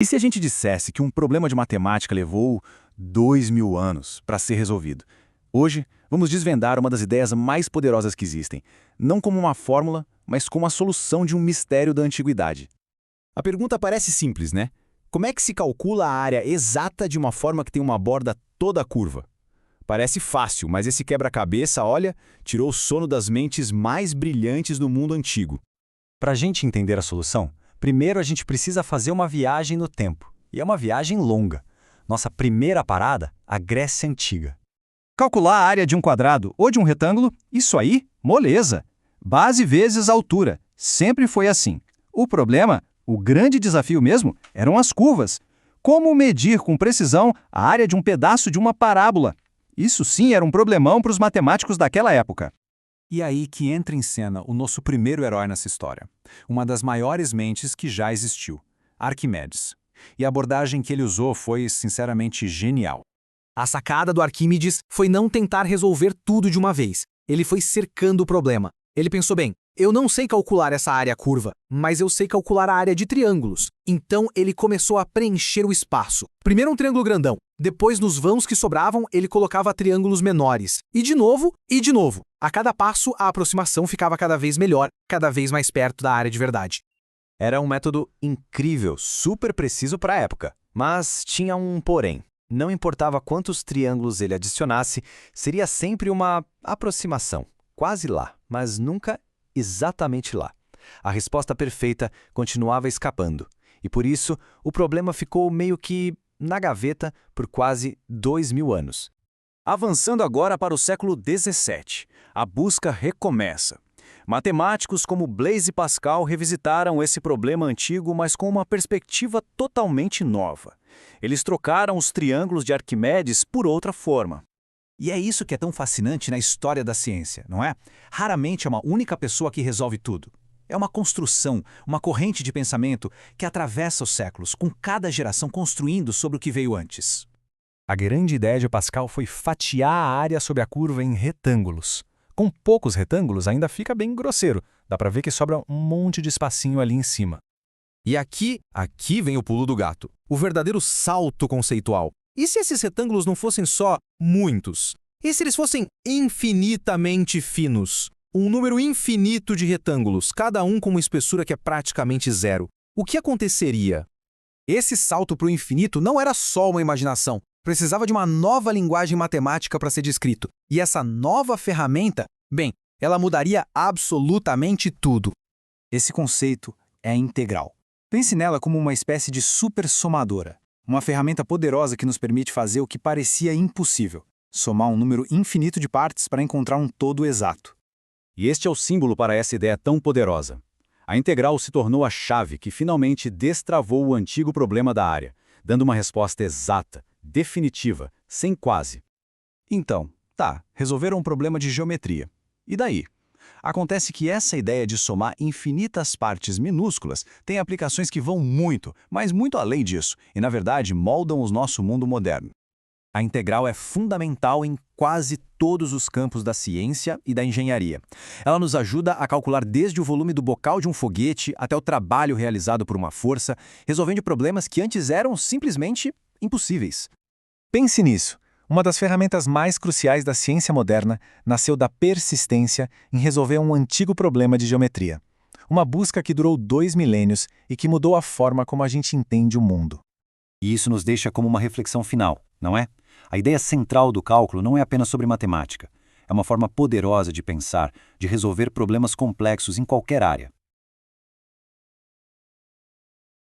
E se a gente dissesse que um problema de matemática levou 2000 anos para ser resolvido? Hoje, vamos desvendar uma das ideias mais poderosas que existem, não como uma fórmula, mas como a solução de um mistério da antiguidade. A pergunta parece simples, né? Como é que se calcula a área exata de uma forma que tem uma borda toda curva? Parece fácil, mas esse quebra-cabeça, olha, tirou o sono das mentes mais brilhantes do mundo antigo. Para a gente entender a solução, primeiro a gente precisa fazer uma viagem no tempo. E é uma viagem longa. Nossa primeira parada, a Grécia Antiga. Calcular a área de um quadrado ou de um retângulo, isso aí, moleza. Base vezes altura, sempre foi assim. O problema, o grande desafio mesmo, eram as curvas. Como medir com precisão a área de um pedaço de uma parábola? Isso sim era um problemão para os matemáticos daquela época. E aí que entra em cena o nosso primeiro herói nessa história. Uma das maiores mentes que já existiu, Arquimedes. E a abordagem que ele usou foi, sinceramente, genial. A sacada do Arquimedes foi não tentar resolver tudo de uma vez. Ele foi cercando o problema. Ele pensou bem, eu não sei calcular essa área curva, mas eu sei calcular a área de triângulos. Então ele começou a preencher o espaço. Primeiro um triângulo grandão, depois nos vãos que sobravam ele colocava triângulos menores. E de novo, e de novo. A cada passo a aproximação ficava cada vez melhor, cada vez mais perto da área de verdade. Era um método incrível, super preciso para a época. Mas tinha um porém. Não importava quantos triângulos ele adicionasse, seria sempre uma aproximação. Quase lá, mas nunca exatamente lá. A resposta perfeita continuava escapando. E por isso, o problema ficou meio que na gaveta por quase 2000 anos. Avançando agora para o século XVII, a busca recomeça. Matemáticos como Blaise Pascal revisitaram esse problema antigo, mas com uma perspectiva totalmente nova. Eles trocaram os triângulos de Arquimedes por outra forma. E é isso que é tão fascinante na história da ciência, não é? Raramente é uma única pessoa que resolve tudo. É uma construção, uma corrente de pensamento que atravessa os séculos, com cada geração construindo sobre o que veio antes. A grande ideia de Pascal foi fatiar a área sob a curva em retângulos. Com poucos retângulos ainda fica bem grosseiro, dá para ver que sobra um monte de espacinho ali em cima. E aqui vem o pulo do gato, o verdadeiro salto conceitual. E se esses retângulos não fossem só muitos? E se eles fossem infinitamente finos? Um número infinito de retângulos, cada um com uma espessura que é praticamente zero. O que aconteceria? Esse salto para o infinito não era só uma imaginação. Precisava de uma nova linguagem matemática para ser descrito. E essa nova ferramenta, bem, ela mudaria absolutamente tudo. Esse conceito é a integral. Pense nela como uma espécie de supersomadora. Uma ferramenta poderosa que nos permite fazer o que parecia impossível. Somar um número infinito de partes para encontrar um todo exato. E este é o símbolo para essa ideia tão poderosa. A integral se tornou a chave que finalmente destravou o antigo problema da área, dando uma resposta exata, definitiva, sem quase. Então, resolveram um problema de geometria. E daí? Acontece que essa ideia de somar infinitas partes minúsculas tem aplicações que vão muito, mas muito além disso, e na verdade moldam o nosso mundo moderno. A integral é fundamental em quase todos os campos da ciência e da engenharia. Ela nos ajuda a calcular desde o volume do bocal de um foguete até o trabalho realizado por uma força, resolvendo problemas que antes eram simplesmente impossíveis. Pense nisso. Uma das ferramentas mais cruciais da ciência moderna nasceu da persistência em resolver um antigo problema de geometria. Uma busca que durou 2 milênios e que mudou a forma como a gente entende o mundo. E isso nos deixa como uma reflexão final, não é? A ideia central do cálculo não é apenas sobre matemática. É uma forma poderosa de pensar, de resolver problemas complexos em qualquer área.